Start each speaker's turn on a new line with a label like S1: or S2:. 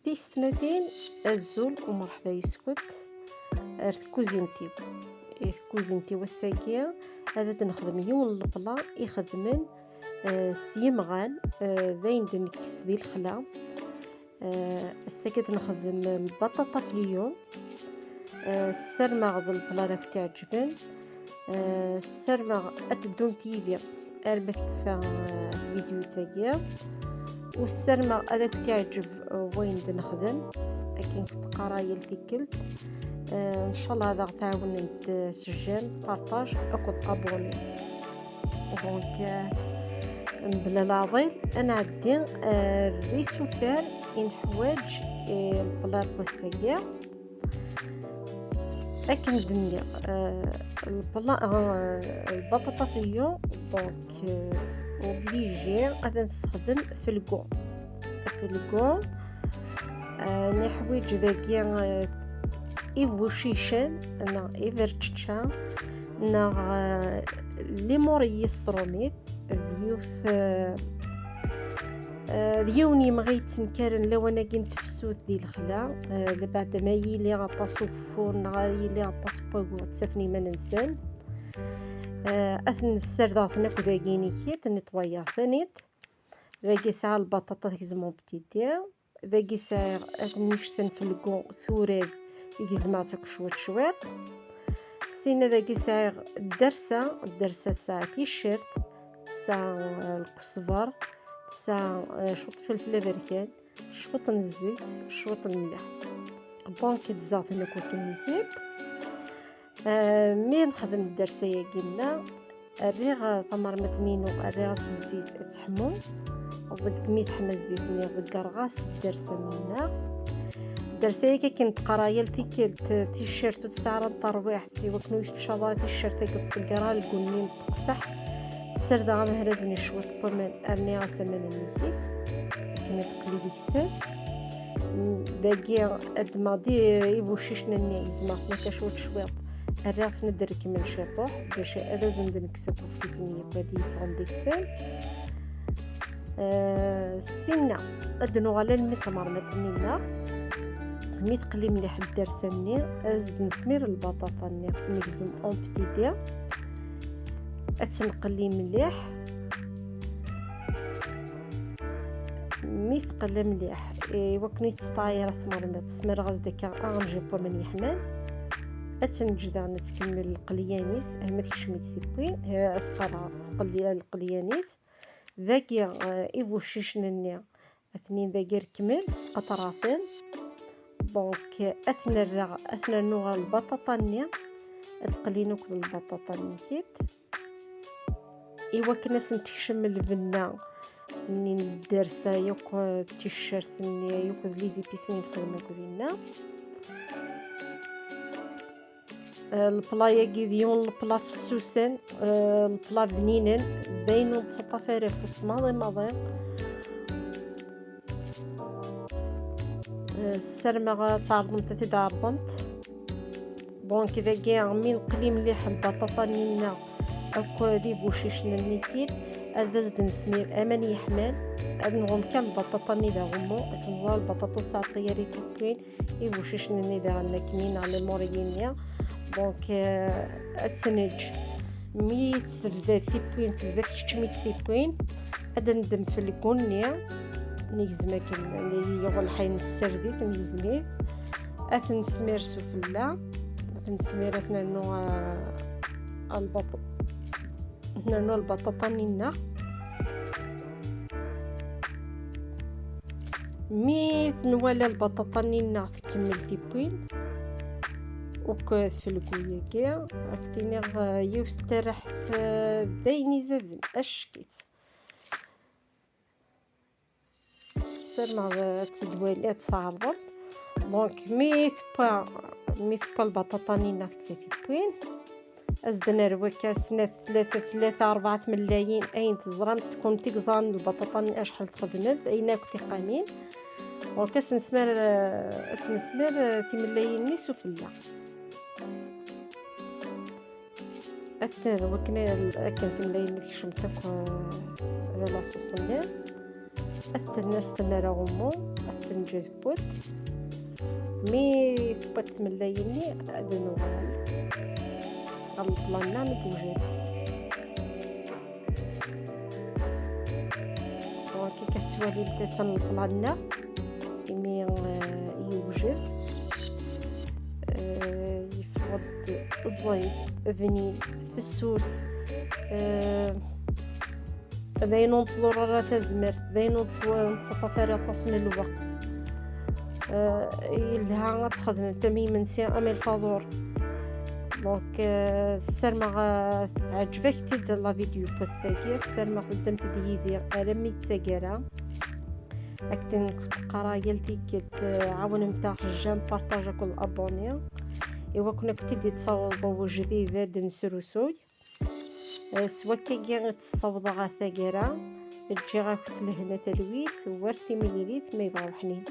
S1: تيستنوتين الزول ومرحبا يسكت كوزينتي كوزينتي والساكية هذا نخدم يوم البلا يخدمن سيمغان ذاين دنكس ذي الخلا الساكت نخدم البطاطا في اليوم السرمغ ذا البلا راك تعجبن السرمغ أتبدون تيفي أربك في فيديو تاقيا والسرمغ هذاك تعجب وين نخدم لكن كنت قرايه لتيكلت ان شاء الله هذا تعاون تسجل بارطاج اكد ابوني دونك بلا العظيم انا عندي الريسوفير ان حوايج البلاط والساقية لكن الدنيا البطاطا في اليوم دونك وبليجي غادي نستخدم في الكو ني حوايج ذاكيا إيفوشيشن نا إيفرتشا نا ليموري يستروميت ديوث ديوني مغيت نكارن لو انا كنت في السوث دي الخلا بعد ما يلي غطاسو فورن يلي غطاسو باكو تسفني ما ننسان اثن السردات ناكو ذاكيني كيت نطويا ثانيت ذاكي ساعة البطاطا تكزمو بتيدير ذاكي ساعة نشتن في الكو ثوريد يكزماتك شويت سينا ذاكي ساعة الدرسة ساعة تيشيرت ساعة الكسفر ساعة شوط فلفل بركان شوط الزيت شوط الملح دونك تزات ناكو كميات مين نخدم الدرسة ياكينا الريغ ثمر متنينو الريغ الزيت تحمو ضد ميت حمى الزيت مي ضد رغاس الدرسة منا درسة كي كنت قرايه لتيكلت تيشيرت تسعر الترويح في وكنو يشتشاضا تيشيرت كتقرا الكونين تقصح السردة غمهرزني شوية بومن ارني غاسمان النيكيت كنا تقليدي كسر باقي ادمادي يبوشيشنا النيز ما كشوت شوية الرياض ندرك من شطوح باش هذا زند نكسب في الدنيا بدي عندك سن سنة ادنو على المتمر متنينا ميت قلي مليح الدرسني ازد نسمير البطاطا نكزم اون بتيدي اتنقلي مليح ميثقل مليح وكني تطاير ثمر ما تسمر غاز ديك انجيبو من يحمل اتنجدا نتكمل القليانيس ما تكشميت تيبوين اسقرا تقلي القليانيس ذاكي ايفوشيشنني اثنين ذاكي ركمل قطرافين دونك اثنى نوع البطاطا ني تقلي نوك البطاطا نيت ايوا كنا سنتكشم الفنا منين الدرسه يوك التيشيرت ني يوك لي زيبيسين الخدمه كلنا البلايا كيديون البلا السوسن البلا بنينن بينو تصطفى فوس ماضي السرمغه تعرضمت تدعرضمت دونك اذا كاع مين قلي مليح البطاطا نينا اكو دي بوشيشنا النيكيل هذا زد نسمير امان يحمل نغم كان البطاطا نيدا غمو تنزال البطاطا تاع طياري كوين يبوشيشنا نيدا عندنا كمين على موريينيا دونك اتسنج ميت تبدا ثيبوين تبدا تشميت ثيبوين هذا ندم في الكونيا نيزما كن اللي يغل حين السردي نيزميه اثن سمير سفلا اثن سمير اثنا نوع البطاطا نينا ميث نوالا البطاطا نينا تكمل ثيبوين وكاث في الكوية كيا اكتيني يسترح دايني زادن اشكيت سرما تدوالات صعرضت دونك ميث با البطاطا نينا ثيبوين ازدنا رواكا سنة ثلاثة 4 ملايين اين تزرم تكون تكزان البطاطا اشحال تخدمت اين كنتي قامين وكاس نسمر في ملايين نيس وفلا اثر وكنا كان في ملايين نيس شمتك هذا لاصوص النار اثر الناس تنا رغمو تنجذ بود مي ثبت ملايني أدنو على البلانا متوجد وكي كتولي بدات البلانا مي يوجد يفرض الزيت فنين فسوس ذاين ننتظر راه تزمر ذاين نتصفى تصن الوقت لها تخدم تمي منسي امي الفاضور دونك السر ما تعجبك تيد لا فيديو بوساكي السر ما قدمت ديدي رمي تساقرا اكتن كنت قرا يلتي كنت عاون متاع الجام بارطاجا كل ابوني ايوا كنا كنت تصاوب جديده دنسروسوي سوا كي تصاوب غا ثاقرا تجي غا كنت لهنا تلويث ورثي مليليت ما يبغى حنين